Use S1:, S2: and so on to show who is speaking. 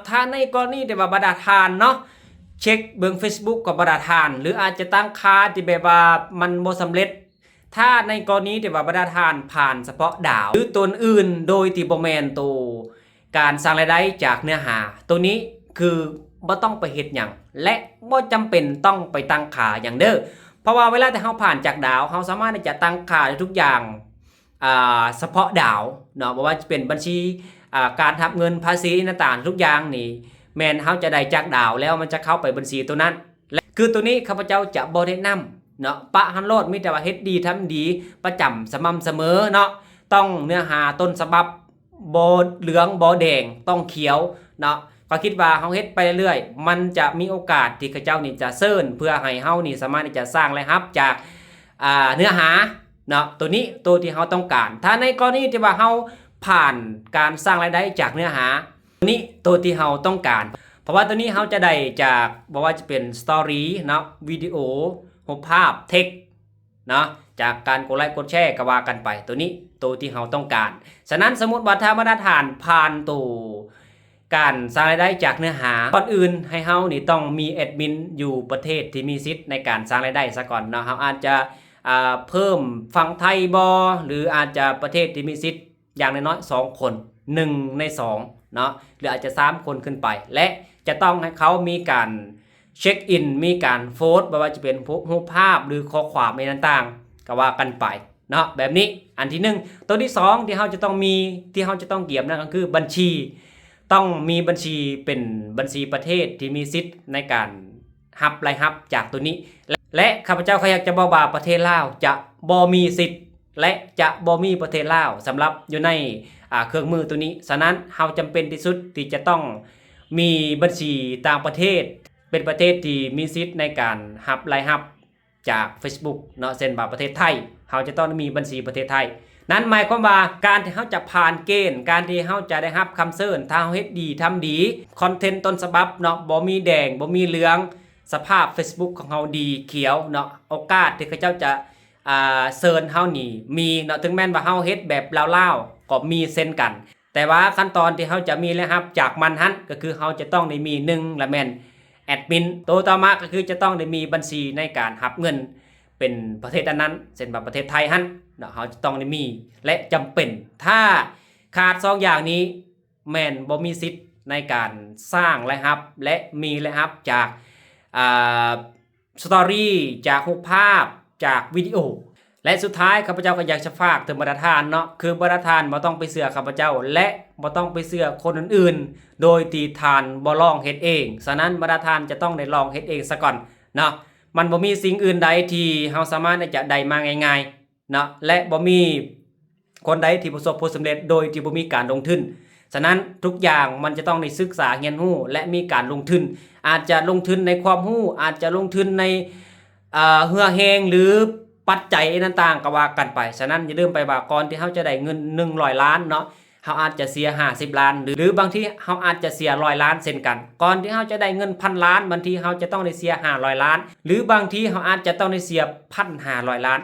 S1: ถ้าในกรณีที่ว่าบ่ได้ทานเนาะเช็คเบิ่ง Facebook ก็บ่ได้ทานหรืออาจจะตั้งค่าที่แบบว่ามันบ่สำเร็จถ้าในกรณีที่ว่าบ่ได้ทานผ่านเฉพาะดาวหรือตัวอื่นโดยที่บ่แม่นตัวการสร้างรายได้จากเนื้อหาตัวนี้คือบ่ต้องไปเฮ็ดหยังและบ่จำเป็นต้องไปตั้งค่าหยังเด้อเพราะว่าเวลาที่เฮาผ่านจากดาวเฮาสามารถที่จะตั้งค่าได้ทุกอย่างเฉพาะดาวเนาะบ่ว่าจะเป็นบัญชีการทับเงินภาษีต่างๆทุกอย่างนี่แม่นเฮาจะได้จากดาวแล้วมันจะเข้าไปบัญชีตัวนั้นและคือตัวนี้ข้าพเจ้าจะบ่แนะนำเนาะปะหันโลดมีแต่ว่าเฮ็ดดีทำดีประจำสม่ำเสมอเนาะต้องเนื้อหาต้นฉบับบ่เหลืองบ่แดงต้องเขียวเนาะก็คิดว่าเฮาเฮ็ดไปเรื่อยๆมันจะมีโอกาสที่ข้าเจ้านี่จะเซิร์นเพื่อให้เฮานี่สามารถที่จะสร้างรายรับจากเนื้อหาเนาะตัวนี้ตัวที่เฮาต้องการถ้าในกรณีที่ว่าเฮาผ่านการสร้างรายได้จากเนื้อหาตัวนี้ตัวที่เฮาต้องการเพราะว่าตัวนี้เฮาจะได้จากบ่ว่าจะเป็นสตอรี่เนาะวิดีโอรูปภาพเทคเนาะจากการกดไลค์กดแชร์ก็ว่ากันไปตัวนี้ตัวที่เฮาต้องการฉะนั้นสมมุติว่าถ้ามาตรฐานผ่านตัวการสร้างรายได้จากเนื้อหาก่อนอื่นให้เฮานี่ต้องมีแอดมินอยู่ประเทศที่มีสิทธิ์ในการสร้างรายได้ซะก่อนเนาะเฮาอาจจะเพิ่มฝั่งไทยบ่หรืออาจจะประเทศที่มีสิทธิ์อย่างน้อยๆ2คน1ใน2เนาะหรืออาจจะ3คนขึ้นไปและจะต้องให้เขามีการเช็คอินมีการโพสต์ไม่ว่าจะเป็นรูปภาพหรือข้อความในต่างๆก็ว่ากันไปเนาะแบบนี้อันที่1ตัวที่2ที่เฮาจะต้องมีที่เฮาจะต้องเกี่ยมนั่นก็คือบัญชีต้องมีบัญชีเป็นบัญชีประเทศที่มีสิทธิ์ในการรับรายรับจากตัวนี้และข้าพเจ้าอยากจะบอกว่าประเทศลาวจะบ่มีสิทธิ์และจะบ่มีประเทศลาวสำหรับอยู่ในเครื่องมือตัวนี้ฉะนั้นเฮาจำเป็นที่สุดที่จะต้องมีบัญชีต่างประเทศเป็นประเทศที่มีสิทธิ์ในการรับรายรับจาก Facebook เนาะเช่นว่าประเทศไทยเฮาจะต้องมีบัญชีประเทศไทยนั้นหมายความว่าการที่เฮาจะผ่านเกณฑ์การที่เฮาจะได้รับคำเชิญถ้าเฮาเฮ็ดดีทำดีคอนเทนต์ต้นฉบับเนาะบ่มีแดงบ่มีเหลืองสภาพ Facebook ของเฮาดีเขียวเนาะโอกาสที่เขาเจ้าจะเชิญเฮานี่มีเนาะถึงแม้ว่าเฮาเฮ็ดแบบลาวๆก็มีเช่นกันแต่ว่าขั้นตอนที่เฮาจะมีแล้วครับจากมันหันก็คือเฮาจะต้องได้มี1ละแม่นแอดมินตัวต่อมาก็คือจะต้องได้มีบัญชีในการรับเงินเป็นประเทศนั้นเช่นแบบประเทศไทยหันเนาะเฮาจะต้องได้มีและจำเป็นถ้าขาด2อย่างนี้แม่นบ่มีสิทธิ์ในการสร้างรายรับและมีรายรับจากสตอรี่จากรูปภาพจากวิดีโอและสุดท้ายข้าพเจ้าก็อยากจะฝากถึงบรรดาทานเนาะคือบรรดาทานบ่ต้องไปเชื่อข้าพเจ้าและบ่ต้องไปเชื่อคนอื่นๆโดยที่ทานบ่ลองเฮ็ดเองฉะนั้นบรรดาทานจะต้องได้ลองเฮ็ดเองซะก่อนเนาะมันบ่มีสิ่งอื่นใดที่เฮาสามารถจะได้มาง่ายๆเนาะและบ่มีคนใดที่ประสบผลสำเร็จโดยที่บ่มีการลงทุนฉะนั้นทุกอย่างมันจะต้องได้ศึกษาเรียนรู้และมีการลงทุนอาจจะลงทุนในความรู้อาจจะลงทุนในเหือแฮงหรือปัจจัยต่างๆก็ว่ากันไปฉะนั้นอย่าลืมไปว่าก่อนที่เฮาจะได้เงิน100ล้านเนาะเฮาอาจจะเสีย50ล้านหรือบางทีเฮาอาจจะเสีย100ล้านเช่นกันก่อนที่เฮาจะได้เงินพันล้านบางทีเฮาจะต้องได้เสีย500ล้านหรือบางทีเฮาอาจจะต้องได้เสีย1,500ล้าน